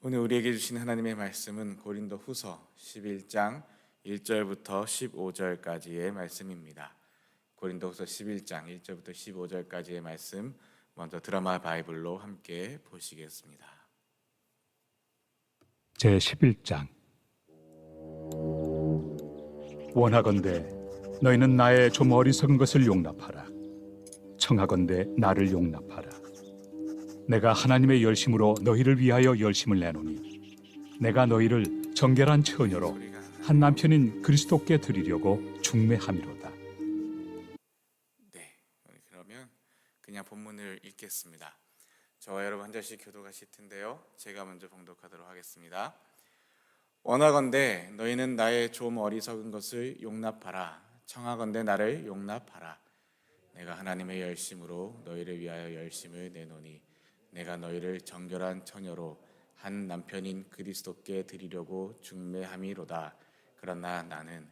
오늘 우리에게 주신 하나님의 말씀은 고린도후서 11장 1절부터 15절까지의 말씀입니다. 고린도후서 11장 1절부터 15절까지의 말씀 먼저 드라마 바이블로 함께 보시겠습니다. 제11장. 원하건대 너희는 나의 좀 어리석은 것을 용납하라. 청하건대 나를 용납하라. 내가 하나님의 열심으로 너희를 위하여 열심을 내노니 내가 너희를 정결한 처녀로 한 남편인 그리스도께 드리려고 중매함이로다. 네, 그러면 그냥 본문을 읽겠습니다. 저와 여러분 한 절씩 교독하실 텐데요. 제가 먼저 봉독하도록 하겠습니다. 원하건대 너희는 나의 좀 어리석은 것을 용납하라. 청하건대 나를 용납하라. 내가 하나님의 열심으로 너희를 위하여 열심을 내노니 내가 너희를 정결한 처녀로 한 남편인 그리스도께 드리려고 중매함이로다. 그러나 나는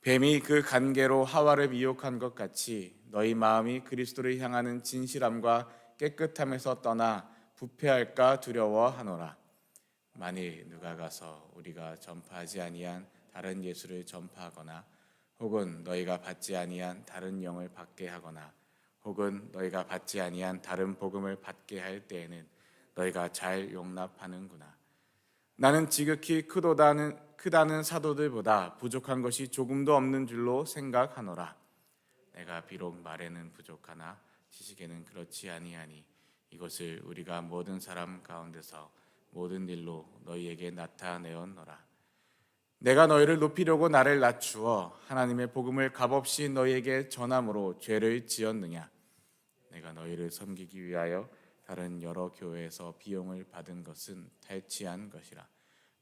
뱀이 그 간계로 하와를 미혹한 것 같이 너희 마음이 그리스도를 향하는 진실함과 깨끗함에서 떠나 부패할까 두려워하노라. 만일 누가 가서 우리가 전파하지 아니한 다른 예수를 전파하거나 혹은 너희가 받지 아니한 다른 영을 받게 하거나 혹은 너희가 받지 아니한 다른 복음을 받게 할 때에는 너희가 잘 용납하는구나. 나는 지극히 크다는 사도들보다 부족한 것이 조금도 없는 줄로 생각하노라. 내가 비록 말에는 부족하나 지식에는 그렇지 아니하니 이것을 우리가 모든 사람 가운데서 모든 일로 너희에게 나타내었노라. 내가 너희를 높이려고 나를 낮추어 하나님의 복음을 값없이 너희에게 전함으로 죄를 지었느냐? 내가 너희를 섬기기 위하여 다른 여러 교회에서 비용을 받은 것은 탈취한 것이라.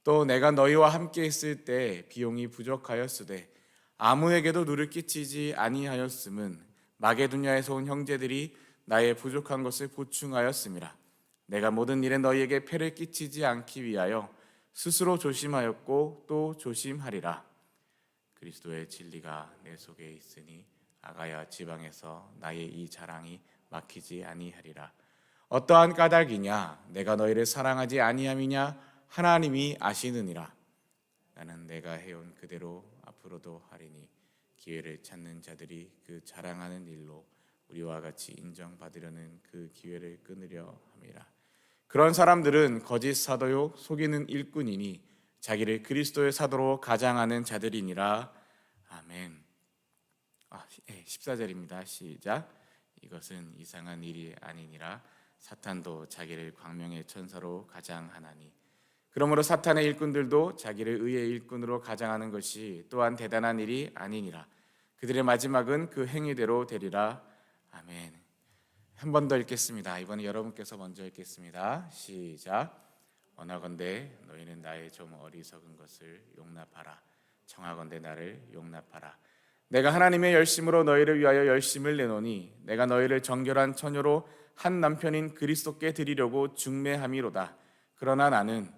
또 내가 너희와 함께 있을 때 비용이 부족하였으되 아무에게도 누를 끼치지 아니하였음은 마게도냐에서 온 형제들이 나의 부족한 것을 보충하였음이라. 내가 모든 일에 너희에게 폐를 끼치지 않기 위하여 스스로 조심하였고 또 조심하리라. 그리스도의 진리가 내 속에 있으니 아가야 지방에서 나의 이 자랑이 막히지 아니하리라. 어떠한 까닭이냐? 내가 너희를 사랑하지 아니함이냐? 하나님이 아시느니라. 나는 내가 해온 그대로 앞으로도 하리니 기회를 찾는 자들이 그 자랑하는 일로 우리와 같이 인정받으려는 그 기회를 끊으려 함이라. 그런 사람들은 거짓 사도요 속이는 일꾼이니 자기를 그리스도의 사도로 가장하는 자들이니라. 아멘. 14절입니다. 시작. 이것은 이상한 일이 아니니라. 사탄도 자기를 광명의 천사로 가장하나니 그러므로 사탄의 일꾼들도 자기를 의의 일꾼으로 가장하는 것이 또한 대단한 일이 아니니라. 그들의 마지막은 그 행위대로 되리라. 아멘. 한 번 더 읽겠습니다. 이번에 여러분께서 먼저 읽겠습니다. 시작. 원하건대 너희는 나의 좀 어리석은 것을 용납하라. 청하건대 나를 용납하라. 내가 하나님의 열심으로 너희를 위하여 열심을 내노니 내가 너희를 정결한 처녀로 한 남편인 그리스도께 드리려고 중매함이로다. 그러나 나는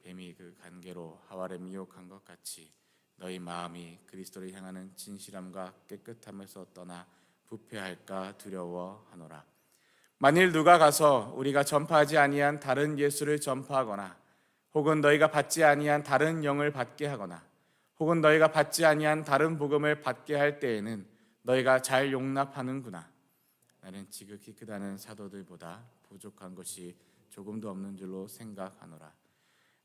뱀이 그 간계로 하와를 미혹한 것 같이 너희 마음이 그리스도를 향하는 진실함과 깨끗함에서 떠나 부패할까 두려워하노라. 만일 누가 가서 우리가 전파하지 아니한 다른 예수를 전파하거나 혹은 너희가 받지 아니한 다른 영을 받게 하거나 혹은 너희가 받지 아니한 다른 복음을 받게 할 때에는 너희가 잘 용납하는구나. 나는 지극히 크다는 사도들보다 부족한 것이 조금도 없는 줄로 생각하노라.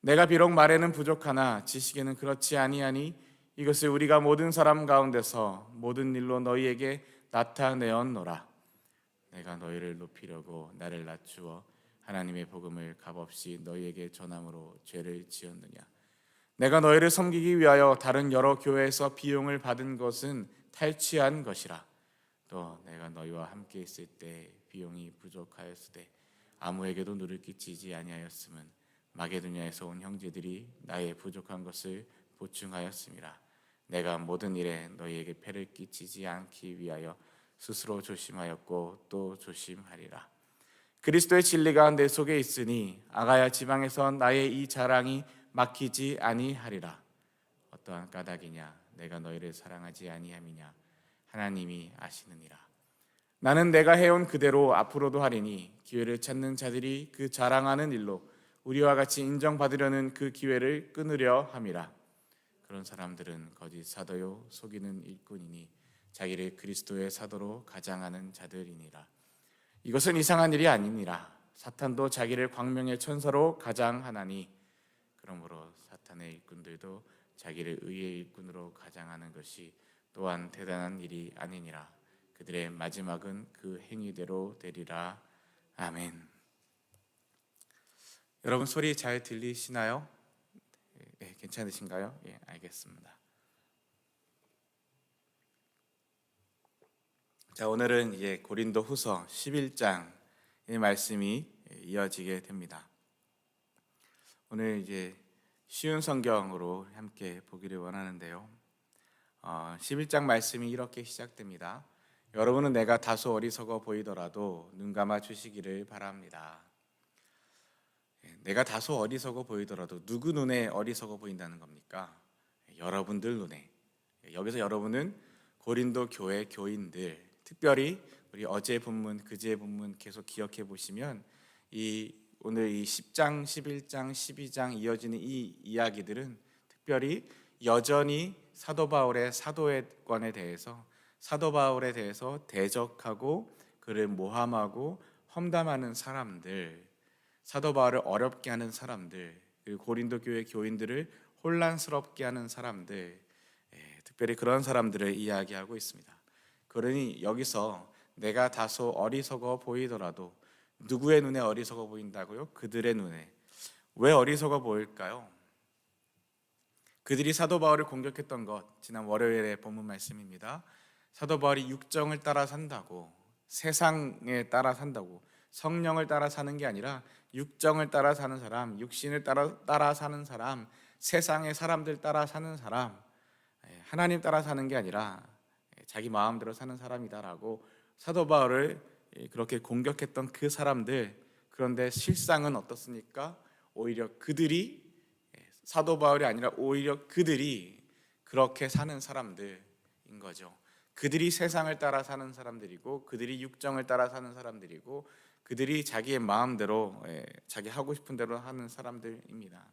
내가 비록 말에는 부족하나 지식에는 그렇지 아니하니 이것을 우리가 모든 사람 가운데서 모든 일로 너희에게 나타내었노라. 내가 너희를 높이려고 나를 낮추어 하나님의 복음을 값없이 너희에게 전함으로 죄를 지었느냐? 내가 너희를 섬기기 위하여 다른 여러 교회에서 비용을 받은 것은 탈취한 것이라. 또 내가 너희와 함께 있을 때 비용이 부족하였으되 아무에게도 누를 끼치지 아니하였음은 마게도냐에서 온 형제들이 나의 부족한 것을 보충하였음이라. 내가 모든 일에 너희에게 폐를 끼치지 않기 위하여 스스로 조심하였고 또 조심하리라. 그리스도의 진리가 내 속에 있으니 아가야 지방에서 나의 이 자랑이 막히지 아니하리라. 어떠한 까닭이냐? 내가 너희를 사랑하지 아니함이냐? 하나님이 아시느니라. 나는 내가 해온 그대로 앞으로도 하리니 기회를 찾는 자들이 그 자랑하는 일로 우리와 같이 인정받으려는 그 기회를 끊으려 함이라. 그런 사람들은 거짓 사도요 속이는 일꾼이니 자기를 그리스도의 사도로 가장하는 자들이니라. 이것은 이상한 일이 아니니라. 사탄도 자기를 광명의 천사로 가장하나니 그러므로 사탄의 일꾼들도 자기를 의의 일꾼으로 가장하는 것이 또한 대단한 일이 아니니라. 그들의 마지막은 그 행위대로 되리라. 아멘. 여러분 소리 잘 들리시나요? 네, 괜찮으신가요? 예, 알겠습니다. 자, 오늘은 이제 고린도후서 11장의 말씀이 이어지게 됩니다. 오늘 이제 쉬운 성경으로 함께 보기를 원하는데요. 11장 말씀이 이렇게 시작됩니다. 여러분은 내가 다소 어리석어 보이더라도 눈 감아 주시기를 바랍니다. 내가 다소 어리석어 보이더라도 누구 눈에 어리석어 보인다는 겁니까? 여러분들 눈에. 여기서 여러분은 고린도 교회 교인들, 특별히 우리 어제 본문, 그제 본문 계속 기억해 보시면 오늘 이 10장, 11장, 12장 이어지는 이 이야기들은 특별히 여전히 사도 바울의 사도권에 대해서 사도 바울에 대해서 대적하고 그를 모함하고 험담하는 사람들, 사도 바울을 어렵게 하는 사람들, 그리고 고린도 교회 교인들을 혼란스럽게 하는 사람들, 특별히 그런 사람들을 이야기하고 있습니다. 그러니 여기서 내가 다소 어리석어 보이더라도 누구의 눈에 어리석어 보인다고요? 그들의 눈에. 왜 어리석어 보일까요? 그들이 사도 바울을 공격했던 것, 지난 월요일의 본문 말씀입니다. 사도 바울이 육정을 따라 산다고, 세상에 따라 산다고, 성령을 따라 사는 게 아니라 육정을 따라 사는 사람, 육신을 따라 사는 사람, 세상의 사람들 따라 사는 사람, 하나님 따라 사는 게 아니라 자기 마음대로 사는 사람이다라고 사도 바울을 그렇게 공격했던 그 사람들, 그런데 실상은 어떻습니까? 오히려 그들이 사도 바울이 아니라 오히려 그들이 그렇게 사는 사람들인 거죠. 그들이 세상을 따라 사는 사람들이고 그들이 육정을 따라 사는 사람들이고 그들이 자기의 마음대로 자기 하고 싶은 대로 하는 사람들입니다.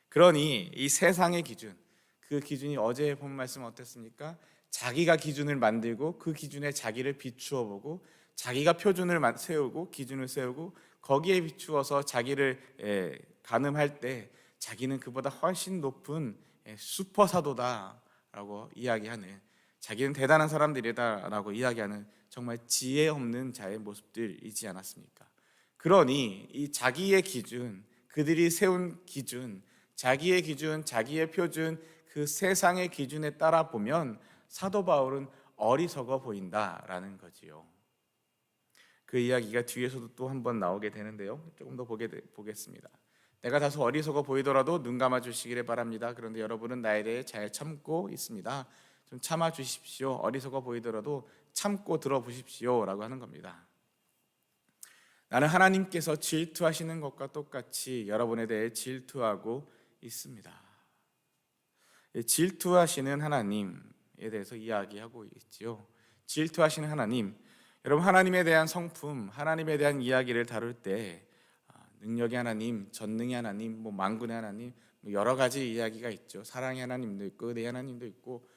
그러니 이 세상의 기준, 그 기준이 어제 본 말씀 어땠습니까? 자기가 기준을 만들고 그 기준에 자기를 비추어 보고 자기가 표준을 세우고 기준을 세우고 거기에 비추어서 자기를 가늠할 때 자기는 그보다 훨씬 높은 슈퍼 사도다라고 이야기하는, 자기는 대단한 사람들이다라고 이야기하는 정말 지혜 없는 자의 모습들이지 않았습니까? 그러니 이 자기의 기준, 그들이 세운 기준, 자기의 기준, 자기의 표준, 그 세상의 기준에 따라 보면 사도 바울은 어리석어 보인다라는 거지요. 그 이야기가 뒤에서도 또 한 번 나오게 되는데요. 조금 더 보겠습니다. 내가 다소 어리석어 보이더라도 눈 감아 주시기를 바랍니다. 그런데 여러분은 나에 대해 잘 참고 있습니다. 좀 참아 주십시오. 어리석어 보이더라도 참고 들어보십시오 라고 하는 겁니다. 나는 하나님께서 질투하시는 것과 똑같이 여러분에 대해 질투하고 있습니다. 질투하시는 하나님에 대해서 이야기하고 있지요. 질투하시는 하나님, 여러분 하나님에 대한 성품, 하나님에 대한 이야기를 다룰 때 능력의 하나님, 전능의 하나님, 만군의 하나님, 여러 가지 이야기가 있죠. 사랑의 하나님도 있고 은혜의 하나님도 있고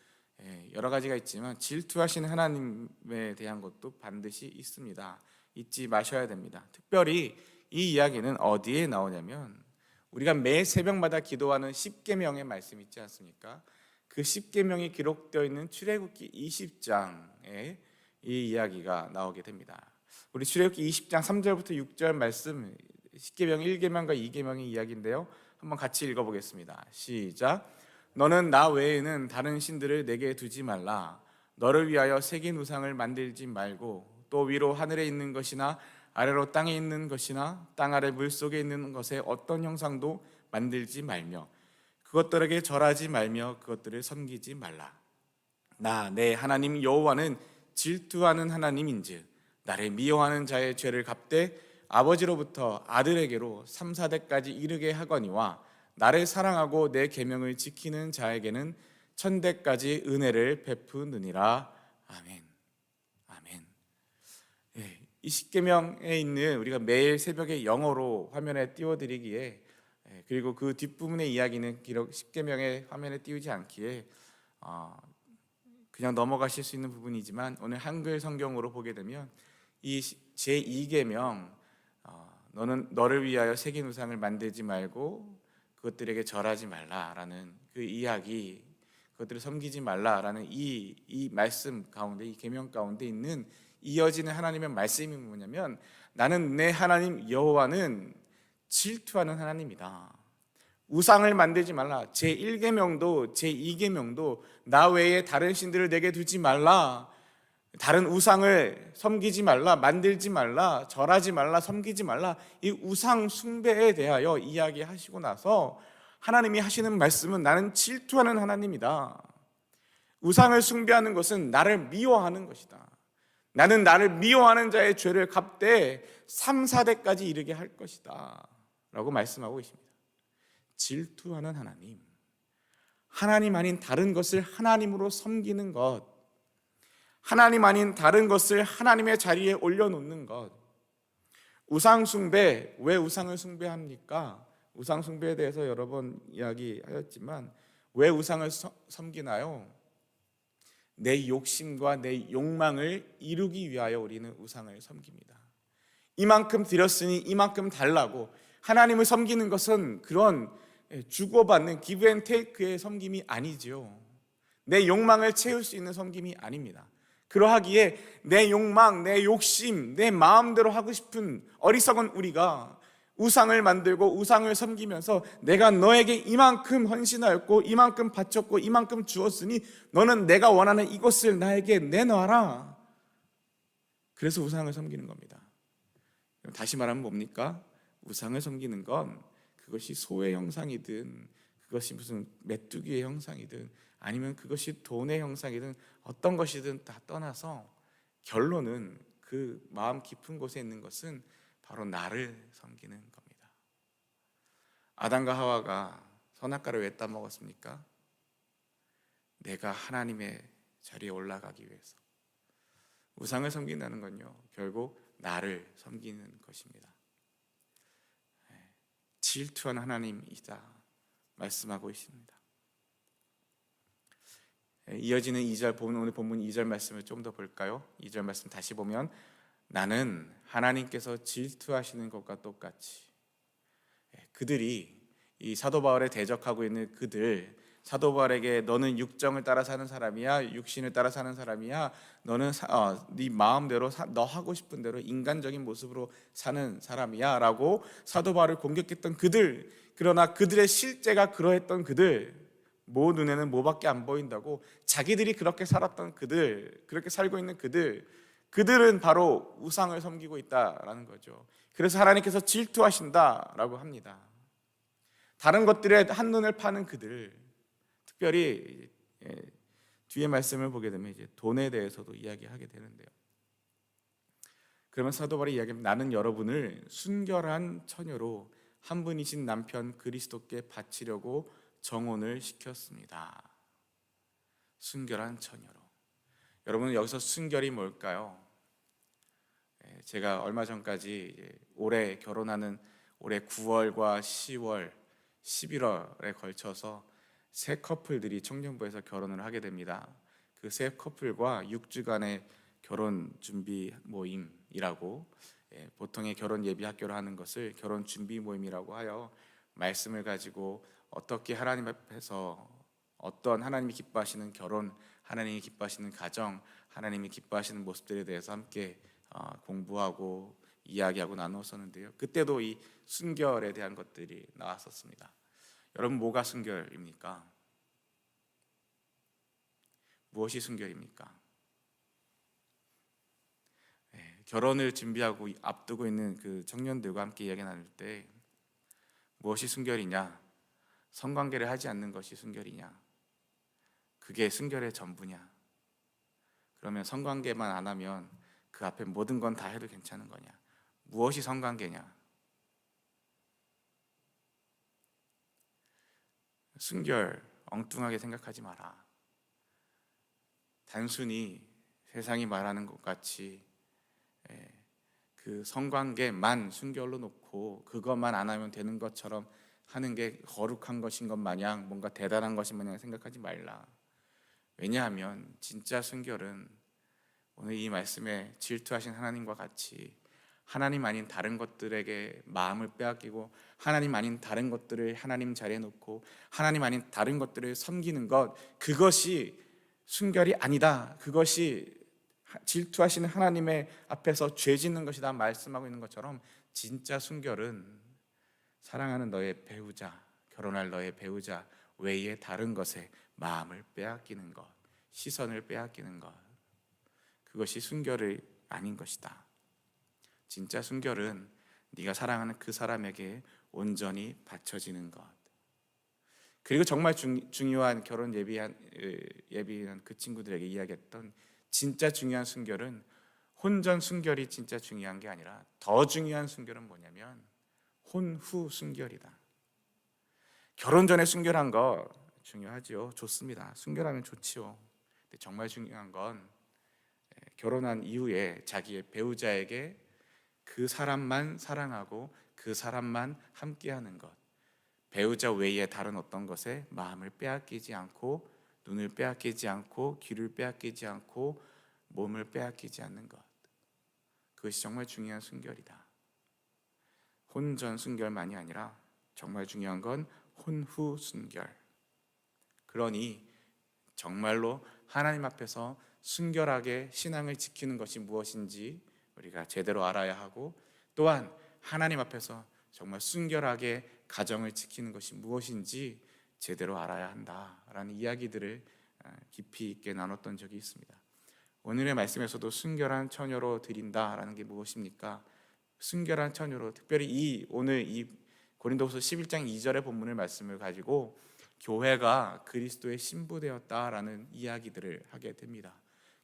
여러 가지가 있지만 질투하시는 하나님에 대한 것도 반드시 있습니다. 잊지 마셔야 됩니다. 특별히 이 이야기는 어디에 나오냐면 우리가 매 새벽마다 기도하는 십계명의 말씀 있지 않습니까? 그 십계명이 기록되어 있는 출애굽기 20장에 이 이야기가 나오게 됩니다. 우리 출애굽기 20장 3절부터 6절 말씀, 십계명 1계명과 2계명의 이야기인데요. 한번 같이 읽어보겠습니다. 시작. 너는 나 외에는 다른 신들을 내게 두지 말라. 너를 위하여 새긴 우상을 만들지 말고 또 위로 하늘에 있는 것이나 아래로 땅에 있는 것이나 땅 아래 물속에 있는 것에 어떤 형상도 만들지 말며 그것들에게 절하지 말며 그것들을 섬기지 말라. 나 내 하나님 여호와는 질투하는 하나님인즉 나를 미워하는 자의 죄를 갚되 아버지로부터 아들에게로 3, 4대까지 이르게 하거니와 나를 사랑하고 내 계명을 지키는 자에게는 1000대까지 은혜를 베푸느니라. 아멘. 아멘. 이 십계명에 있는 우리가 매일 새벽에 영어로 화면에 띄워드리기에 그리고 그 뒷부분의 이야기는 기록 십계명의 화면에 띄우지 않기에 그냥 넘어가실 수 있는 부분이지만 오늘 한글 성경으로 보게 되면 이 제2계명 너는 너를 위하여 새긴 우상을 만들지 말고 그것들에게 절하지 말라라는 그 이야기, 그것들을 섬기지 말라라는 이 말씀 가운데, 이 계명 가운데 있는 이어지는 하나님의 말씀이 뭐냐면 나는 내 하나님 여호와는 질투하는 하나님이다. 우상을 만들지 말라. 제1계명도 제2계명도 나 외에 다른 신들을 내게 두지 말라. 다른 우상을 섬기지 말라, 만들지 말라, 절하지 말라, 섬기지 말라. 이 우상 숭배에 대하여 이야기하시고 나서 하나님이 하시는 말씀은 나는 질투하는 하나님이다. 우상을 숭배하는 것은 나를 미워하는 것이다. 나는 나를 미워하는 자의 죄를 갚되 3, 4대까지 이르게 할 것이다 라고 말씀하고 있습니다. 질투하는 하나님, 하나님 아닌 다른 것을 하나님으로 섬기는 것, 하나님 아닌 다른 것을 하나님의 자리에 올려놓는 것. 우상 숭배, 왜 우상을 숭배합니까? 우상 숭배에 대해서 여러 번 이야기하였지만 왜 우상을 섬기나요? 내 욕심과 내 욕망을 이루기 위하여 우리는 우상을 섬깁니다. 이만큼 드렸으니 이만큼 달라고. 하나님을 섬기는 것은 그런 주고받는 기브 앤 테이크의 섬김이 아니죠. 내 욕망을 채울 수 있는 섬김이 아닙니다. 그러하기에 내 욕망, 내 욕심, 내 마음대로 하고 싶은 어리석은 우리가 우상을 만들고 우상을 섬기면서 내가 너에게 이만큼 헌신하였고 이만큼 바쳤고 이만큼 주었으니 너는 내가 원하는 이것을 나에게 내놔라. 그래서 우상을 섬기는 겁니다. 다시 말하면 뭡니까? 우상을 섬기는 건 그것이 소의 형상이든 그것이 무슨 메뚜기의 형상이든 아니면 그것이 돈의 형상이든 어떤 것이든 다 떠나서 결론은 그 마음 깊은 곳에 있는 것은 바로 나를 섬기는 겁니다. 아담과 하와가 선악과를 왜 따먹었습니까? 내가 하나님의 자리에 올라가기 위해서. 우상을 섬긴다는 건요, 결국 나를 섬기는 것입니다. 질투한 하나님이다 말씀하고 있습니다. 이어지는 2절 오늘 본문 2절 말씀을 좀 더 볼까요? 2절 말씀 다시 보면 나는 하나님께서 질투하시는 것과 똑같이, 그들이 이 사도 바울에 대적하고 있는 그들, 사도 바울에게 너는 육정을 따라 사는 사람이야, 육신을 따라 사는 사람이야, 너는 네 마음대로 너 하고 싶은 대로 인간적인 모습으로 사는 사람이야 라고 사도 바울을 공격했던 그들, 그러나 그들의 실제가 그러했던 그들, 모 눈에는 뭐밖에 안 보인다고 자기들이 그렇게 살았던 그들, 그렇게 살고 있는 그들은 바로 우상을 섬기고 있다라는 거죠. 그래서 하나님께서 질투하신다라고 합니다. 다른 것들에 한눈을 파는 그들, 특별히 뒤에 말씀을 보게 되면 이제 돈에 대해서도 이야기하게 되는데요. 그러면 사도 바울이 이야기합니다. 나는 여러분을 순결한 처녀로 한 분이신 남편 그리스도께 바치려고 정혼을 시켰습니다. 순결한 처녀로. 여러분 여기서 순결이 뭘까요? 제가 얼마 전까지 올해 결혼하는 올해 9월과 10월, 11월에 걸쳐서 세 커플들이 청년부에서 결혼을 하게 됩니다. 그 세 커플과 6주간의 결혼 준비 모임이라고, 보통의 결혼 예비 학교를 하는 것을 결혼 준비 모임이라고 하여 말씀을 가지고 어떻게 하나님 앞에서 어떤 하나님이 기뻐하시는 결혼, 하나님이 기뻐하시는 가정, 하나님이 기뻐하시는 모습들에 대해서 함께 공부하고 이야기하고 나누었었는데요. 그때도 이 순결에 대한 것들이 나왔었습니다. 여러분 뭐가 순결입니까? 무엇이 순결입니까? 결혼을 준비하고 앞두고 있는 그 청년들과 함께 이야기 나눌 때 무엇이 순결이냐? 성관계를 하지 않는 것이 순결이냐? 그게 순결의 전부냐? 그러면 성관계만 안 하면 그 앞에 모든 건 다 해도 괜찮은 거냐? 무엇이 성관계냐? 순결 엉뚱하게 생각하지 마라. 단순히 세상이 말하는 것 같이 그 성관계만 순결로 놓고 그것만 안 하면 되는 것처럼 하는 게 거룩한 것인 것 마냥 뭔가 대단한 것인 마냥 생각하지 말라. 왜냐하면 진짜 순결은 오늘 이 말씀에 질투하신 하나님과 같이 하나님 아닌 다른 것들에게 마음을 빼앗기고 하나님 아닌 다른 것들을 하나님 자리에 놓고 하나님 아닌 다른 것들을 섬기는 것, 그것이 순결이 아니다. 그것이 질투하시는 하나님의 앞에서 죄 짓는 것이다 말씀하고 있는 것처럼, 진짜 순결은 사랑하는 너의 배우자, 결혼할 너의 배우자 외에 다른 것에 마음을 빼앗기는 것, 시선을 빼앗기는 것, 그것이 순결이 아닌 것이다. 진짜 순결은 네가 사랑하는 그 사람에게 온전히 바쳐지는 것. 그리고 정말 중요한 결혼 예비한 그 친구들에게 이야기했던 진짜 중요한 순결은 혼전 순결이 진짜 중요한 게 아니라 더 중요한 순결은 뭐냐면 혼후 순결이다. 결혼 전에 순결한 거 중요하지요. 좋습니다. 순결하면 좋지요. 근데 정말 중요한 건 결혼한 이후에 자기의 배우자에게 그 사람만 사랑하고 그 사람만 함께하는 것, 배우자 외에 다른 어떤 것에 마음을 빼앗기지 않고 눈을 빼앗기지 않고 귀를 빼앗기지 않고 몸을 빼앗기지 않는 것, 그것이 정말 중요한 순결이다. 혼전 순결만이 아니라 정말 중요한 건 혼후 순결. 그러니 정말로 하나님 앞에서 순결하게 신앙을 지키는 것이 무엇인지 우리가 제대로 알아야 하고, 또한 하나님 앞에서 정말 순결하게 가정을 지키는 것이 무엇인지 제대로 알아야 한다라는 이야기들을 깊이 있게 나눴던 적이 있습니다. 오늘의 말씀에서도 순결한 처녀로 드린다라는 게 무엇입니까? 순결한 처녀로, 특별히 오늘 이 고린도후서 11장 2절의 본문의 말씀을 가지고 교회가 그리스도의 신부되었다라는 이야기들을 하게 됩니다.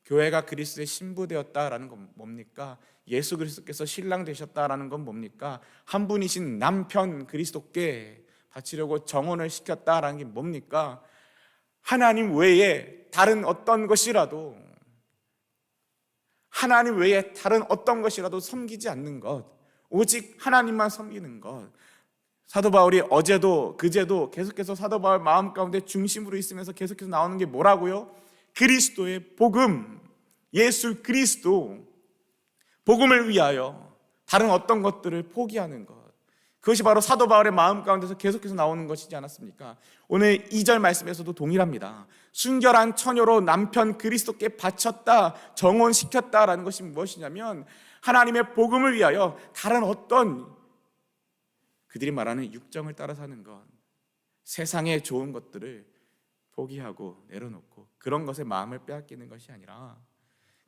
교회가 그리스도의 신부되었다라는 건 뭡니까? 예수 그리스도께서 신랑 되셨다라는 건 뭡니까? 한 분이신 남편 그리스도께 바치려고 정혼을 시켰다라는 게 뭡니까? 하나님 외에 다른 어떤 것이라도, 하나님 외에 다른 어떤 것이라도 섬기지 않는 것, 오직 하나님만 섬기는 것. 사도 바울이 어제도 그제도 계속해서 사도 바울 마음 가운데 중심으로 있으면서 계속해서 나오는 게 뭐라고요? 그리스도의 복음, 예수 그리스도 복음을 위하여 다른 어떤 것들을 포기하는 것, 그것이 바로 사도 바울의 마음 가운데서 계속해서 나오는 것이지 않았습니까? 오늘 2절 말씀에서도 동일합니다. 순결한 처녀로 남편 그리스도께 바쳤다, 정혼시켰다라는 것이 무엇이냐면 하나님의 복음을 위하여 다른 어떤, 그들이 말하는 육정을 따라 사는 것, 세상의 좋은 것들을 포기하고 내려놓고 그런 것에 마음을 빼앗기는 것이 아니라,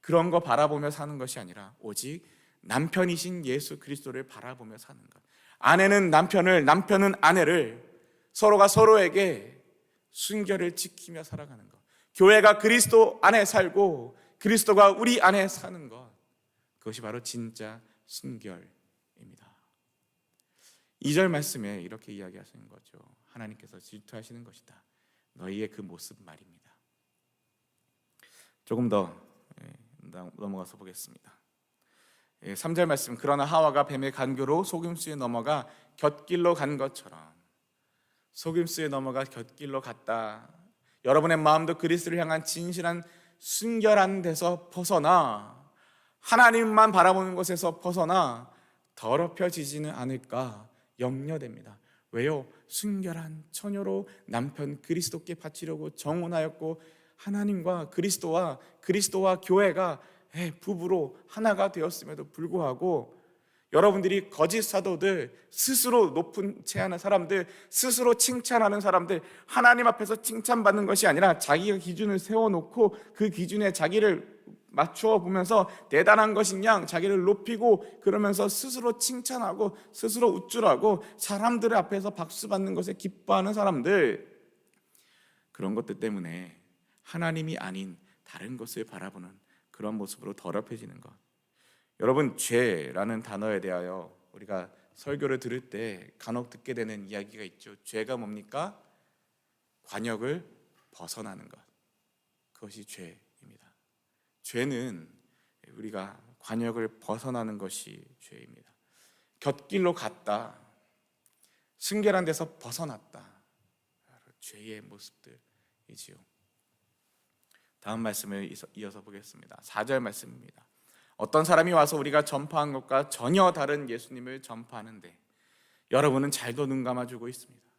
그런 거 바라보며 사는 것이 아니라 오직 남편이신 예수 그리스도를 바라보며 사는 것, 아내는 남편을, 남편은 아내를, 서로가 서로에게 순결을 지키며 살아가는 것, 교회가 그리스도 안에 살고 그리스도가 우리 안에 사는 것, 그것이 바로 진짜 순결입니다. 2절 말씀에 이렇게 이야기하시는 거죠. 하나님께서 질투하시는 것이다, 너희의 그 모습 말입니다. 조금 더 넘어가서 보겠습니다. 3절 말씀, 그러나 하와가 뱀의 간교로 속임수에 넘어가 곁길로 간 것처럼, 속임수에 넘어가 곁길로 갔다. 여러분의 마음도 그리스도를 향한 진실한 순결한 데서 벗어나 하나님만 바라보는 것에서 벗어나 더럽혀지지는 않을까 염려됩니다. 왜요? 순결한 처녀로 남편 그리스도께 바치려고 정혼하였고 하나님과 그리스도와 교회가 부부로 하나가 되었음에도 불구하고 여러분들이 거짓 사도들, 스스로 높은 체하는 사람들, 스스로 칭찬하는 사람들, 하나님 앞에서 칭찬받는 것이 아니라 자기가 기준을 세워놓고 그 기준에 자기를 맞추어 보면서 대단한 것인 양 자기를 높이고 그러면서 스스로 칭찬하고 스스로 우쭐하고 사람들 앞에서 박수 받는 것에 기뻐하는 사람들, 그런 것들 때문에 하나님이 아닌 다른 것을 바라보는 그런 모습으로 더럽혀지는 것. 여러분, 죄라는 단어에 대하여 우리가 설교를 들을 때 간혹 듣게 되는 이야기가 있죠. 죄가 뭡니까? 관역을 벗어나는 것, 그것이 죄입니다. 죄는 우리가 관역을 벗어나는 것이 죄입니다. 곁길로 갔다, 순결한 데서 벗어났다, 죄의 모습들이지요. 다음 말씀을 이어서 보겠습니다. 4절 말씀입니다. 어떤 사람이 와서 우리가 전파한 것과 전혀 다른 예수님을 전파하는데 여러분은 잘도 눈 감아주고 있습니다.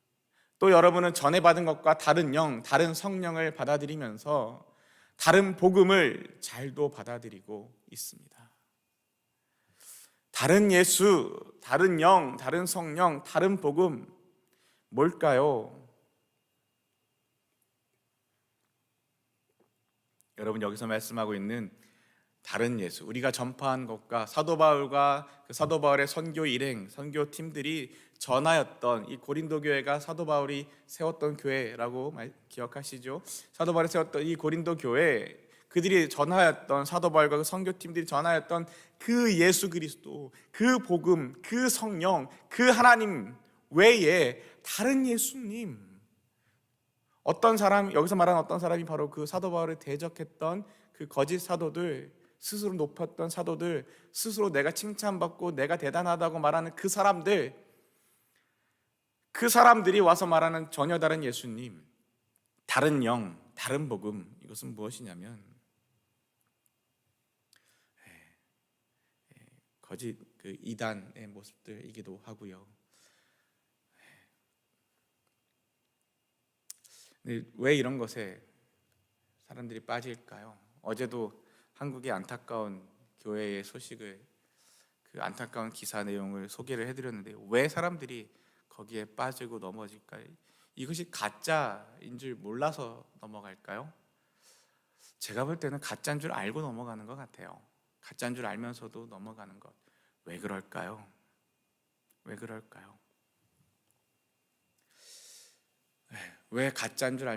또 여러분은 전에 받은 것과 다른 영, 다른 성령을 받아들이면서 다른 복음을 잘도 받아들이고 있습니다. 다른 예수, 다른 영, 다른 성령, 다른 복음, 뭘까요? 여러분, 여기서 말씀하고 있는 다른 예수, 우리가 전파한 것과 사도 바울과 그 사도 바울의 선교 일행, 선교 팀들이 전하였던 이 고린도 교회가 사도 바울이 세웠던 교회라고 기억하시죠? 사도 바울이 세웠던 이 고린도 교회, 그들이 전하였던, 사도 바울과 그 선교 팀들이 전하였던 그 예수 그리스도, 그 복음, 그 성령, 그 하나님 외에 다른 예수님, 어떤 사람, 여기서 말하는 어떤 사람이 바로 그 사도 바울을 대적했던 그 거짓 사도들, 스스로 높였던 사도들, 스스로 내가 칭찬받고 내가 대단하다고 말하는 그 사람들, 그 사람들이 와서 말하는 전혀 다른 예수님, 다른 영, 다른 복음, 이것은 무엇이냐면 거짓 그 이단의 모습들이기도 하고요. 근데 왜 이런 것에 사람들이 빠질까요? 어제도 한국의 안타까운 교회의 소식을, 그 안타까운 기사 내용을 소개를 해드렸는데 왜 사람들이 거기에 빠지고 넘어질까요? 이것이 가짜인 줄 몰라서 넘어갈까요? 제가 볼 때는 가짜인 줄 알고 넘어가는 것 같아요. 가짜인 줄 알면서도 넘어가는 것. 왜 그럴까요? 왜 그럴까요? 왜 가짜인 줄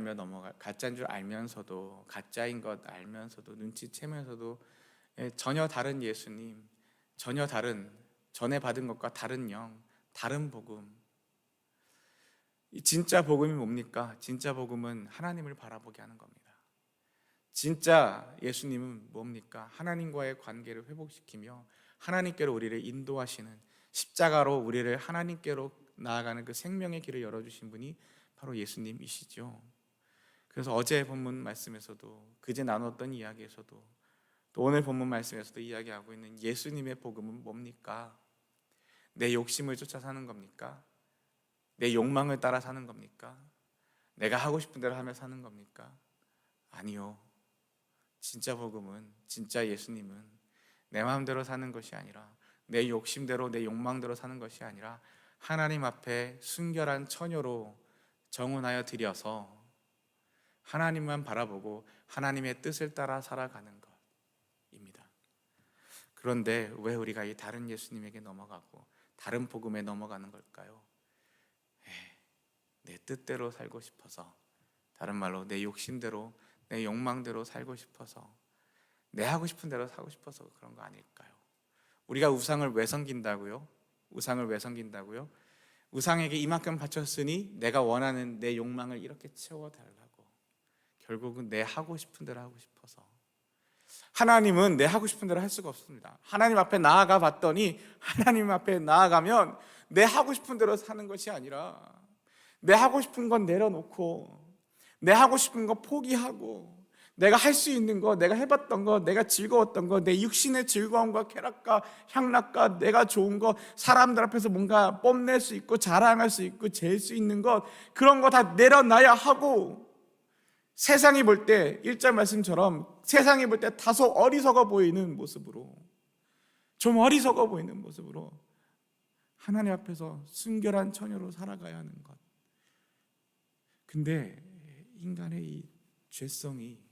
가짜인 줄 알면서도, 가짜인 것 알면서도, 눈치채면서도 전혀 다른 예수님, 전혀 다른, 전에 받은 것과 다른 영, 다른 복음. 이 진짜 복음이 뭡니까? 진짜 복음은 하나님을 바라보게 하는 겁니다. 진짜 예수님은 뭡니까? 하나님과의 관계를 회복시키며 하나님께로 우리를 인도하시는, 십자가로 우리를 하나님께로 나아가는 그 생명의 길을 열어주신 분이 바로 예수님이시죠. 그래서 어제 본문 말씀에서도, 그제 나눴던 이야기에서도, 또 오늘 본문 말씀에서도 이야기하고 있는 예수님의 복음은 뭡니까? 내 욕심을 쫓아 사는 겁니까? 내 욕망을 따라 사는 겁니까? 내가 하고 싶은 대로 하며 사는 겁니까? 아니요. 진짜 복음은, 진짜 예수님은 내 마음대로 사는 것이 아니라, 내 욕심대로, 내 욕망대로 사는 것이 아니라 하나님 앞에 순결한 처녀로 정운하여 드려서 하나님만 바라보고 하나님의 뜻을 따라 살아가는 것입니다. 그런데 왜 우리가 이 다른 예수님에게 넘어가고 다른 복음에 넘어가는 걸까요? 내 뜻대로 살고 싶어서, 다른 말로 내 욕심대로, 내 욕망대로 살고 싶어서, 내 하고 싶은 대로 사고 싶어서 그런 거 아닐까요? 우리가 우상을 왜 섬긴다고요? 우상을 왜 섬긴다고요? 우상에게 이만큼 바쳤으니 내가 원하는 내 욕망을 이렇게 채워달라고. 결국은 내 하고 싶은 대로 하고 싶어서. 하나님은 내 하고 싶은 대로 할 수가 없습니다. 하나님 앞에 나아가 봤더니, 하나님 앞에 나아가면 내 하고 싶은 대로 사는 것이 아니라 내 하고 싶은 건 내려놓고, 내 하고 싶은 거 포기하고, 내가 할 수 있는 거, 내가 해봤던 거, 내가 즐거웠던 거, 내 육신의 즐거움과 쾌락과 향락과 내가 좋은 거, 사람들 앞에서 뭔가 뽐낼 수 있고 자랑할 수 있고 잴 수 있는 것, 그런 거 다 내려놔야 하고, 세상이 볼 때 1절 말씀처럼 세상이 볼 때 다소 어리석어 보이는 모습으로, 좀 어리석어 보이는 모습으로 하나님 앞에서 순결한 처녀로 살아가야 하는 것. 근데 인간의 이 죄성이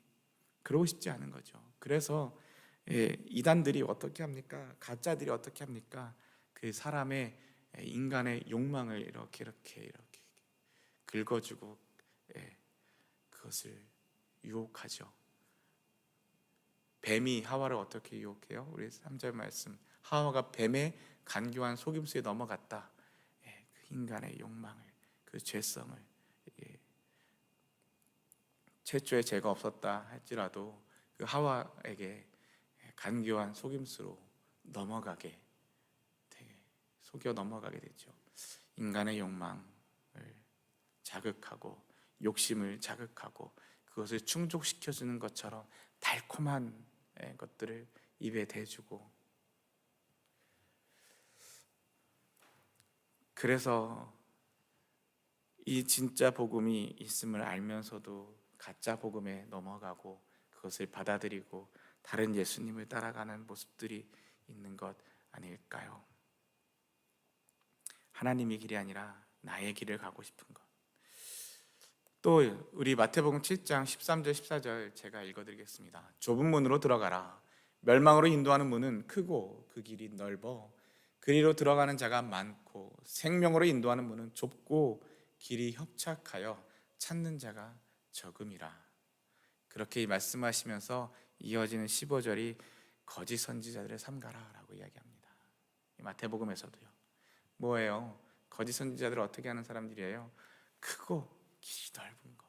그러고 싶지 않은 거죠. 그래서 이단들이 어떻게 합니까? 가짜들이 어떻게 합니까? 그 사람의, 인간의 욕망을 이렇게 긁어주고 그것을 유혹하죠. 뱀이 하와를 어떻게 유혹해요? 우리 3절 말씀, 하와가 뱀의 간교한 속임수에 넘어갔다. 그 인간의 욕망을, 그 죄성을, 최초에 죄가 없었다 할지라도 그 하와에게 간교한 속임수로 속여 넘어가게 되죠. 인간의 욕망을 자극하고 욕심을 자극하고 그것을 충족시켜주는 것처럼 달콤한 것들을 입에 대주고, 그래서 이 진짜 복음이 있음을 알면서도 가짜 복음에 넘어가고 그것을 받아들이고 다른 예수님을 따라가는 모습들이 있는 것 아닐까요? 하나님의 길이 아니라 나의 길을 가고 싶은 것. 또 우리 마태복음 7장 13절 14절 제가 읽어드리겠습니다. 좁은 문으로 들어가라. 멸망으로 인도하는 문은 크고 그 길이 넓어 그리로 들어가는 자가 많고 생명으로 인도하는 문은 좁고 길이 협착하여 찾는 자가 적음이라. 그렇게 말씀하시면서 이어지는 15절이 거짓 선지자들을 삼가라라고 이야기합니다. 마태복음에서도요. 뭐예요? 거짓 선지자들을 어떻게 하는 사람들이에요? 크고 길이 넓은 거,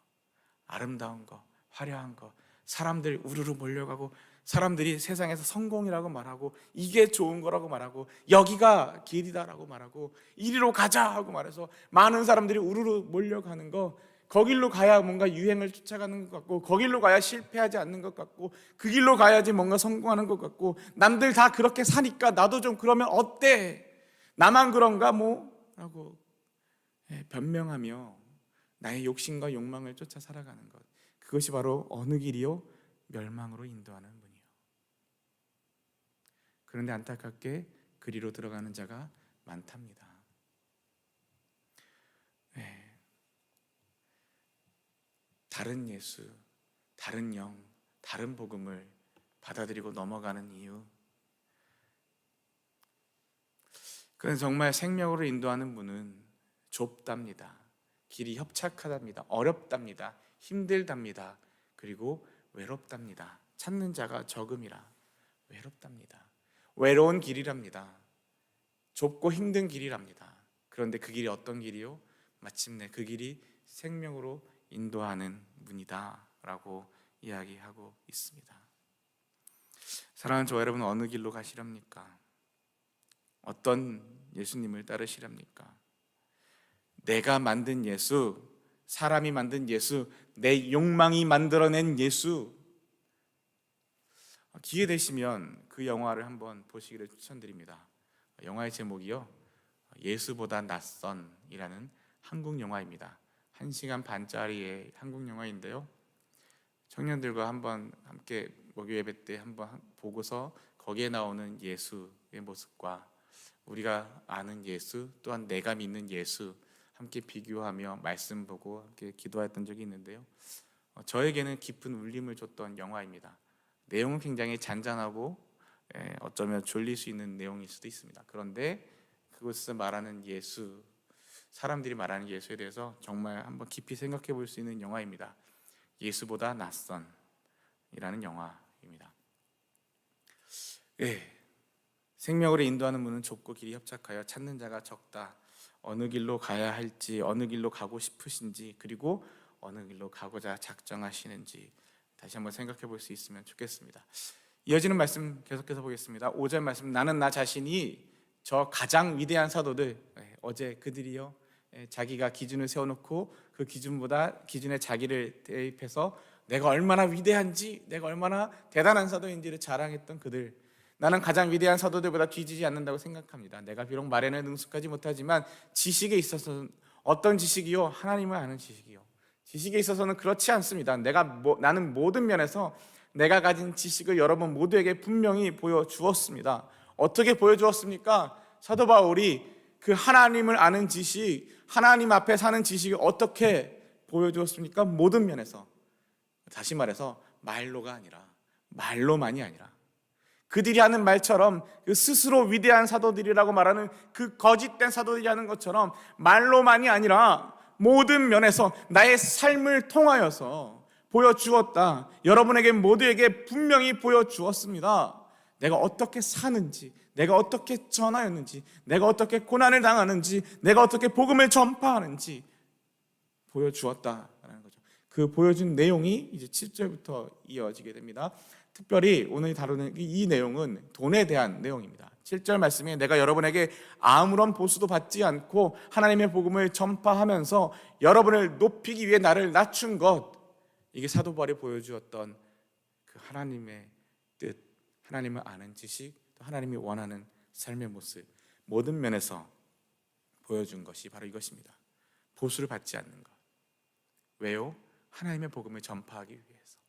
아름다운 거, 화려한 거, 사람들 우르르 몰려가고 사람들이 세상에서 성공이라고 말하고 이게 좋은 거라고 말하고 여기가 길이다라고 말하고 이리로 가자 하고 말해서 많은 사람들이 우르르 몰려가는 거, 거길로 가야 뭔가 유행을 쫓아가는 것 같고 거길로 가야 실패하지 않는 것 같고 그 길로 가야지 뭔가 성공하는 것 같고 남들 다 그렇게 사니까 나도 좀 그러면 어때? 나만 그런가 뭐? 라고 변명하며 나의 욕심과 욕망을 쫓아 살아가는 것, 그것이 바로 어느 길이요? 멸망으로 인도하는 문이요. 그런데 안타깝게 그리로 들어가는 자가 많답니다. 다른 예수, 다른 영, 다른 복음을 받아들이고 넘어가는 이유, 그건 정말 생명으로 인도하는 문은 좁답니다. 길이 협착하답니다. 어렵답니다. 힘들답니다. 그리고 외롭답니다. 찾는 자가 적음이라. 외롭답니다. 외로운 길이랍니다. 좁고 힘든 길이랍니다. 그런데 그 길이 어떤 길이요? 마침내 그 길이 생명으로 인도하는 문이다 라고 이야기하고 있습니다. 사랑하는 저와 여러분, 어느 길로 가시렵니까? 어떤 예수님을 따르시렵니까? 내가 만든 예수, 사람이 만든 예수, 내 욕망이 만들어낸 예수, 기회 되시면 그 영화를 한번 보시기를 추천드립니다. 영화의 제목이요, 예수보다 낯선이라는 한국 영화입니다. 1시간 반짜리의 한국 영화인데요, 청년들과 한번 함께 목요 예배 때 한번 보고서 거기에 나오는 예수의 모습과 우리가 아는 예수, 또한 내가 믿는 예수 함께 비교하며 말씀 보고 함께 기도했던 적이 있는데요, 저에게는 깊은 울림을 줬던 영화입니다. 내용은 굉장히 잔잔하고 어쩌면 졸릴 수 있는 내용일 수도 있습니다. 그런데 그곳에서 말하는 예수, 사람들이 말하는 예수에 대해서 정말 한번 깊이 생각해 볼 수 있는 영화입니다. 예수보다 낯선이라는 영화입니다. 생명으로 인도하는 문은 좁고 길이 협착하여 찾는 자가 적다. 어느 길로 가야 할지, 어느 길로 가고 싶으신지, 그리고 어느 길로 가고자 작정하시는지 다시 한번 생각해 볼 수 있으면 좋겠습니다. 이어지는 말씀 계속해서 보겠습니다. 5절 말씀, 나는 나 자신이 저 가장 위대한 사도들, 어제 그들이요, 자기가 기준을 세워놓고 그 기준에 자기를 대입해서 내가 얼마나 위대한지, 내가 얼마나 대단한 사도인지를 자랑했던 그들, 나는 가장 위대한 사도들보다 뒤지지 않는다고 생각합니다. 내가 비록 말에는 능숙하지 못하지만 지식에 있어서는, 어떤 지식이요? 하나님을 아는 지식이요. 지식에 있어서는 그렇지 않습니다. 나는 모든 면에서 내가 가진 지식을 여러분 모두에게 분명히 보여주었습니다. 어떻게 보여주었습니까? 사도 바울이 그 하나님을 아는 지식, 하나님 앞에 사는 지식을 어떻게 보여주었습니까? 모든 면에서. 다시 말해서 말로만이 아니라 그들이 하는 말처럼 그 스스로 위대한 사도들이라고 말하는 그 거짓된 사도들이 하는 것처럼 말로만이 아니라 모든 면에서 나의 삶을 통하여서 보여주었다. 여러분에게 모두에게 분명히 보여주었습니다. 내가 어떻게 사는지, 내가 어떻게 전하였는지, 내가 어떻게 고난을 당하는지, 내가 어떻게 복음을 전파하는지 보여주었다라는 거죠. 그 보여준 내용이 이제 7절부터 이어지게 됩니다. 특별히 오늘 다루는 이 내용은 돈에 대한 내용입니다. 7절 말씀에 내가 여러분에게 아무런 보수도 받지 않고 하나님의 복음을 전파하면서 여러분을 높이기 위해 나를 낮춘 것, 이게 사도 바울이 보여주었던 그 하나님의 뜻, 하나님을 아는 지식, 또 하나님이 원하는 삶의 모습, 모든 면에서 보여준 것이 바로 이것입니다. 보수를 받지 않는 것. 왜요? 하나님의 복음을 전파하기 위해서.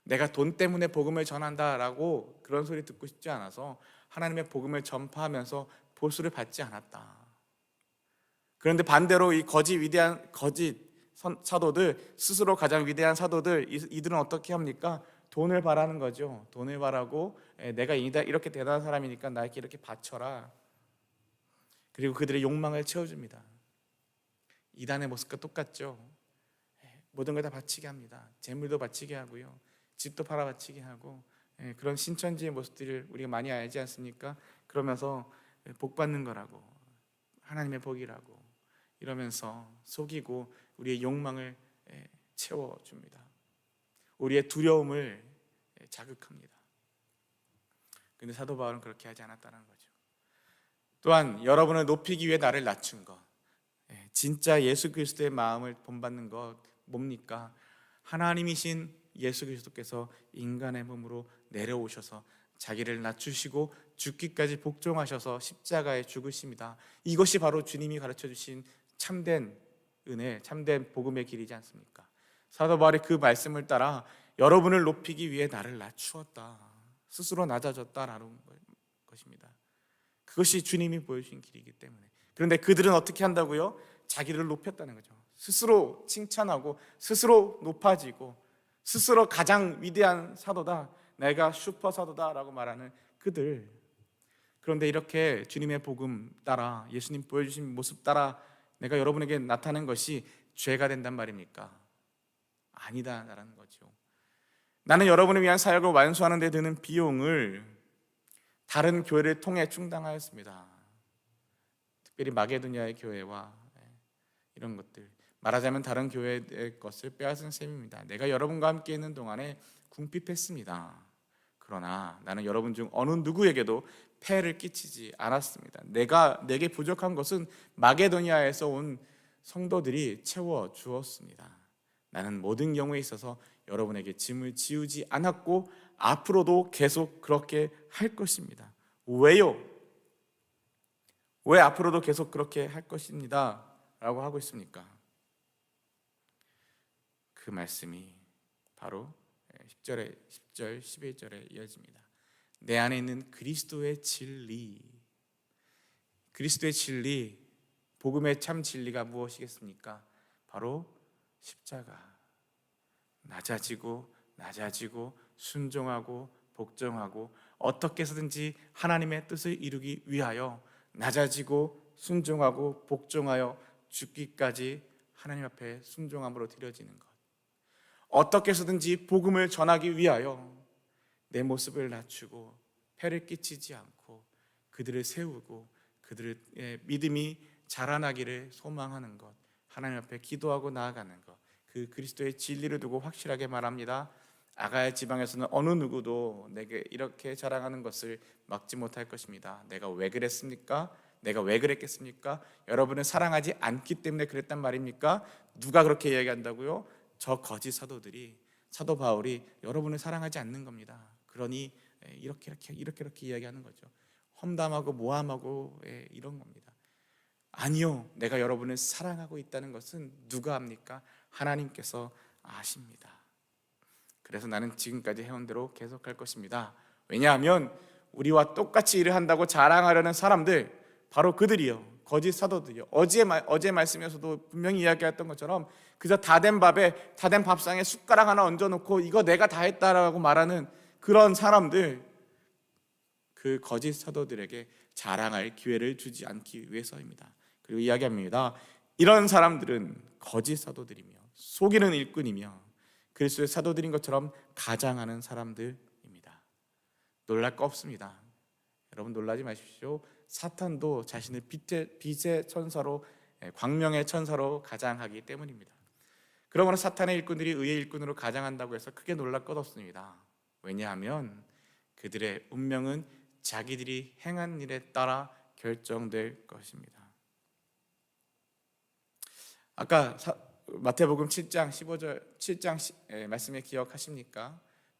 내가 돈 때문에 복음을 전한다라고 그런 소리 듣고 싶지 않아서 하나님의 복음을 전파하면서 보수를 받지 않았다. 그런데 반대로 이 거짓 사도들, 스스로 가장 위대한 사도들, 이들은 어떻게 합니까? 돈을 바라는 거죠. 돈을 바라고 내가 이렇게 대단한 사람이니까 나에게 이렇게 바쳐라. 그리고 그들의 욕망을 채워줍니다. 이단의 모습과 똑같죠. 모든 걸 다 바치게 합니다. 재물도 바치게 하고요, 집도 팔아 바치게 하고, 그런 신천지의 모습들을 우리가 많이 알지 않습니까? 그러면서 복 받는 거라고, 하나님의 복이라고 이러면서 속이고 우리의 욕망을 채워줍니다. 우리의 두려움을 자극합니다. 그런데 사도 바울은 그렇게 하지 않았다는 거죠. 또한 여러분을 높이기 위해 나를 낮춘 것, 진짜 예수 그리스도의 마음을 본받는 것 뭡니까? 하나님이신 예수 그리스도께서 인간의 몸으로 내려오셔서 자기를 낮추시고 죽기까지 복종하셔서 십자가에 죽으십니다. 이것이 바로 주님이 가르쳐 주신 참된 은혜, 참된 복음의 길이지 않습니까? 사도 바울이 그 말씀을 따라 여러분을 높이기 위해 나를 낮추었다, 스스로 낮아졌다라는 것입니다. 그것이 주님이 보여주신 길이기 때문에. 그런데 그들은 어떻게 한다고요? 자기를 높였다는 거죠. 스스로 칭찬하고 스스로 높아지고 스스로 가장 위대한 사도다, 내가 슈퍼 사도다라고 말하는 그들. 그런데 이렇게 주님의 복음 따라, 예수님 보여주신 모습 따라 내가 여러분에게 나타낸 것이 죄가 된단 말입니까? 아니다라는 거죠. 나는 여러분을 위한 사역을 완수하는 데 드는 비용을 다른 교회를 통해 충당하였습니다. 특별히 마게도니아의 교회와 이런 것들, 말하자면 다른 교회의 것을 빼앗은 셈입니다. 내가 여러분과 함께 있는 동안에 궁핍했습니다. 그러나 나는 여러분 중 어느 누구에게도 폐해를 끼치지 않았습니다. 내게 부족한 것은 마게도니아에서 온 성도들이 채워 주었습니다. 나는 모든 경우에 있어서 여러분에게 짐을 지우지 않았고 앞으로도 계속 그렇게 할 것입니다. 왜요? 왜 앞으로도 계속 그렇게 할 것입니다 라고 하고 있습니까? 그 말씀이 바로 10절, 11절에 이어집니다. 내 안에 있는 그리스도의 진리, 그리스도의 진리, 복음의 참 진리가 무엇이겠습니까? 바로 십자가. 낮아지고 순종하고 복종하고 어떻게 해서든지 하나님의 뜻을 이루기 위하여 낮아지고 순종하고 복종하여 죽기까지 하나님 앞에 순종함으로 드려지는 것. 어떻게 해서든지 복음을 전하기 위하여 내 모습을 낮추고 폐를 끼치지 않고 그들을 세우고 그들의 믿음이 자라나기를 소망하는 것, 하나님 앞에 기도하고 나아가는 것, 그 그리스도의 진리를 두고 확실하게 말합니다. 아가야 지방에서는 어느 누구도 내게 이렇게 자랑하는 것을 막지 못할 것입니다. 내가 왜 그랬습니까? 내가 왜 그랬겠습니까? 여러분을 사랑하지 않기 때문에 그랬단 말입니까? 누가 그렇게 이야기한다고요? 저 거짓 사도들이, 사도 바울이 여러분을 사랑하지 않는 겁니다. 그러니 이렇게 이야기하는 거죠. 험담하고 모함하고 이런 겁니다. 아니요, 내가 여러분을 사랑하고 있다는 것은 누가 합니까? 하나님께서 아십니다. 그래서 나는 지금까지 해온 대로 계속할 것입니다. 왜냐하면 우리와 똑같이 일을 한다고 자랑하려는 사람들, 바로 그들이요, 거짓 사도들이요. 어제 말씀에서도 분명히 이야기했던 것처럼 그저 다 된 밥상에 숟가락 하나 얹어놓고 이거 내가 다 했다라고 말하는 그런 사람들, 그 거짓 사도들에게 자랑할 기회를 주지 않기 위해서입니다. 그리고 이야기합니다. 이런 사람들은 거짓 사도들이며 속이는 일꾼이며 그리스도의 사도들인 것처럼 가장하는 사람들입니다. 놀랄 거 없습니다. 여러분 놀라지 마십시오. 사탄도 자신을 빛의 천사로, 광명의 천사로 가장하기 때문입니다. 그러므로 사탄의 일꾼들이 의의 일꾼으로 가장한다고 해서 크게 놀랄 것 없습니다. 왜냐하면 그들의 운명은 자기들이 행한 일에 따라 결정될 것입니다. 아까 마태복음 7장 15절 7장 말씀에 기억하십니까?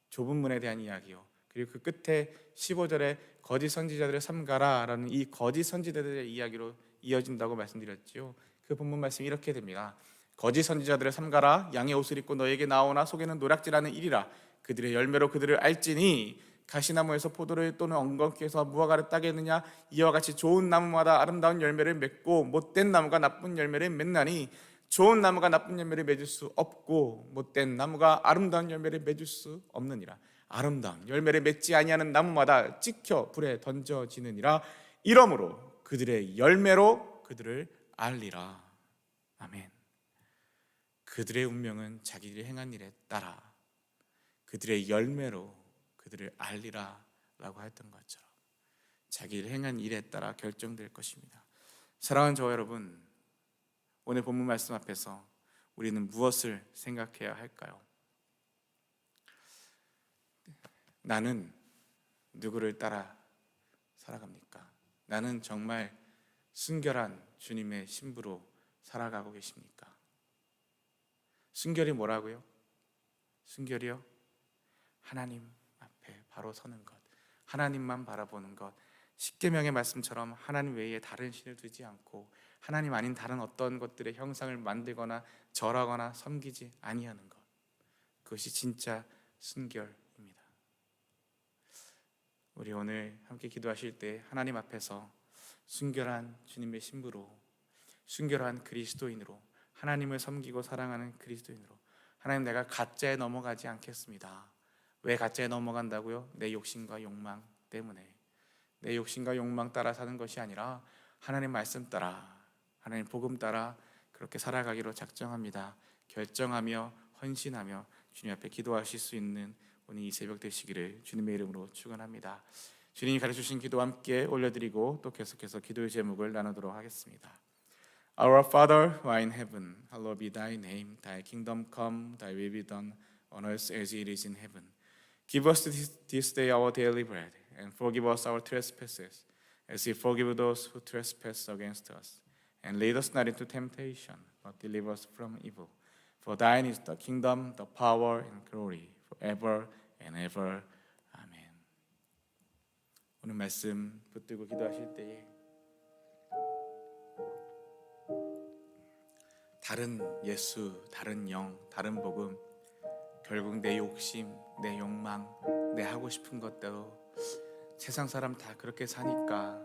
좁은 문에 대한 이야기요. 그리고 그 끝에 15절에 거짓 선지자들을 삼가라라는 이 거짓 선지자들의 이야기로 이어진다고 말씀드렸지요. 그 본문 말씀이 이렇게 됩니다. 거짓 선지자들을 삼가라. 양의 옷을 입고 너에게 나오나 속에는 노략질하는 일이라. 그들의 열매로 그들을 알지니 가시나무에서 포도를 또는 엉겅퀴에서 무화과를 따겠느냐. 이와 같이 좋은 나무마다 아름다운 열매를 맺고 못된 나무가 나쁜 열매를 맺나니 좋은 나무가 나쁜 열매를 맺을 수 없고 못된 나무가 아름다운 열매를 맺을 수 없느니라. 아름다운 열매를 맺지 아니하는 나무마다 찍혀 불에 던져지느니라. 이러므로 그들의 열매로 그들을 알리라. 아멘. 그들의 운명은 자기들이 행한 일에 따라 그들의 열매로 그들을 알리라 라고 했던 것처럼 자기를 행한 일에 따라 결정될 것입니다. 사랑하는 저와 여러분, 오늘 본문 말씀 앞에서 우리는 무엇을 생각해야 할까요? 나는 누구를 따라 살아갑니까? 나는 정말 순결한 주님의 신부로 살아가고 계십니까? 순결이 뭐라고요? 순결이요? 하나님 앞에 바로 서는 것, 하나님만 바라보는 것, 십계명의 말씀처럼 하나님 외에 다른 신을 두지 않고 하나님 아닌 다른 어떤 것들의 형상을 만들거나 절하거나 섬기지 아니하는 것, 그것이 진짜 순결입니다. 우리 오늘 함께 기도하실 때 하나님 앞에서 순결한 주님의 신부로, 순결한 그리스도인으로, 하나님을 섬기고 사랑하는 그리스도인으로, 하나님, 내가 가짜에 넘어가지 않겠습니다. 왜 가짜에 넘어간다고요? 내 욕심과 욕망 때문에. 내 욕심과 욕망 따라 사는 것이 아니라 하나님 말씀 따라, 하나님 복음 따라 그렇게 살아가기로 작정합니다. 결정하며 헌신하며 주님 앞에 기도하실 수 있는 오늘 이 새벽 되시기를 주님의 이름으로 축원합니다. 주님이 가르쳐주신 기도 함께 올려드리고 또 계속해서 기도의 제목을 나누도록 하겠습니다. Our Father who art in heaven, hallowed be thy name. Thy kingdom come, thy will be done on earth as it is in heaven. Give us this day our daily bread, and forgive us our trespasses, as we forgive those who trespass against us. And lead us not into temptation, but deliver us from evil. For thine is the kingdom, the power, and glory, forever and ever. 아멘. 오늘 말씀 붙들고 기도하실 때에 다른 예수, 다른 영, 다른 복음, 결국 내 욕심, 내 욕망, 내 하고 싶은 것대로 세상 사람 다 그렇게 사니까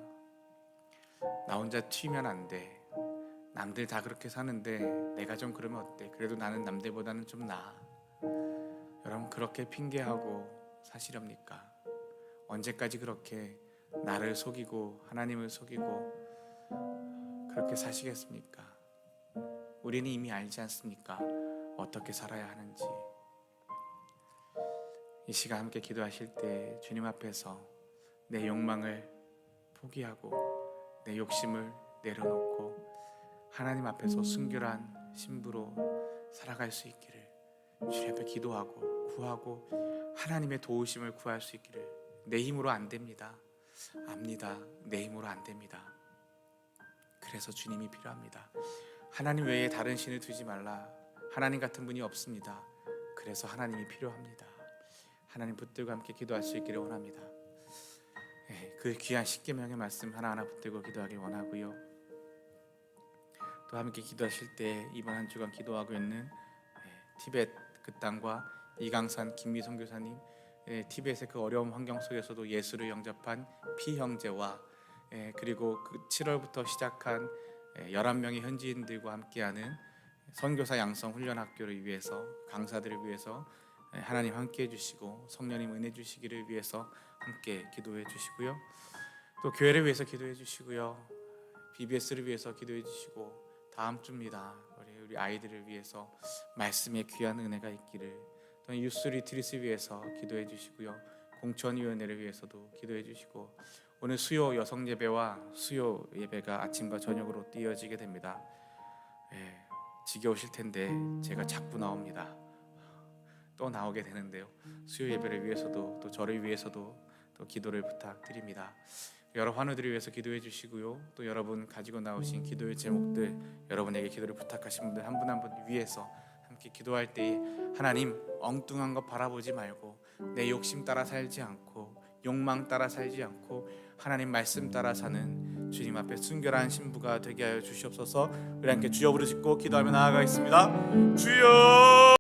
나 혼자 튀면 안 돼. 남들 다 그렇게 사는데 내가 좀 그러면 어때? 그래도 나는 남들보다는 좀 나아. 여러분, 그렇게 핑계하고 사시렵니까? 언제까지 그렇게 나를 속이고 하나님을 속이고 그렇게 사시겠습니까? 우리는 이미 알지 않습니까? 어떻게 살아야 하는지. 이 시간 함께 기도하실 때 주님 앞에서 내 욕망을 포기하고 내 욕심을 내려놓고 하나님 앞에서 순결한 신부로 살아갈 수 있기를 주님 앞에 기도하고 구하고 하나님의 도우심을 구할 수 있기를. 내 힘으로 안 됩니다. 압니다. 내 힘으로 안 됩니다. 그래서 주님이 필요합니다. 하나님 외에 다른 신을 두지 말라. 하나님 같은 분이 없습니다. 그래서 하나님이 필요합니다. 하나님 붙들고 함께 기도할 수 있기를 원합니다. 그 귀한 십계명의 말씀 하나하나 붙들고 기도하길 원하고요. 또 함께 기도하실 때 이번 한 주간 기도하고 있는 티벳 그 땅과 이강산 김미성 교사님, 티벳의 그 어려운 환경 속에서도 예수를 영접한 피형제와 그리고 그 7월부터 시작한 11명의 현지인들과 함께하는 선교사 양성 훈련학교를 위해서, 강사들을 위해서 하나님 함께 해주시고 성령님 은혜 주시기를 위해서 함께 기도해 주시고요. 또 교회를 위해서 기도해 주시고요. BBS를 위해서 기도해 주시고 다음 주입니다. 우리 아이들을 위해서 말씀의 귀한 은혜가 있기를, 또 유스 리트릿을 위해서 기도해 주시고요. 공천위원회를 위해서도 기도해 주시고, 오늘 수요 여성 예배와 수요 예배가 아침과 저녁으로 띄어지게 됩니다. 지겨우실 텐데 제가 자꾸 나옵니다. 또 나오게 되는데요. 수요 예배를 위해서도 또 저를 위해서도 또 기도를 부탁드립니다. 여러 환우들을 위해서 기도해 주시고요. 또 여러분 가지고 나오신 기도의 제목들, 여러분에게 기도를 부탁하신 분들 한 분 한 분 위해서 함께 기도할 때 하나님, 엉뚱한 것 바라보지 말고 내 욕심 따라 살지 않고 욕망 따라 살지 않고 하나님 말씀 따라 사는 주님 앞에 순결한 신부가 되게 하여 주시옵소서. 우리 함께 주여 부르짖고 기도하며 나아가겠습니다. 주여!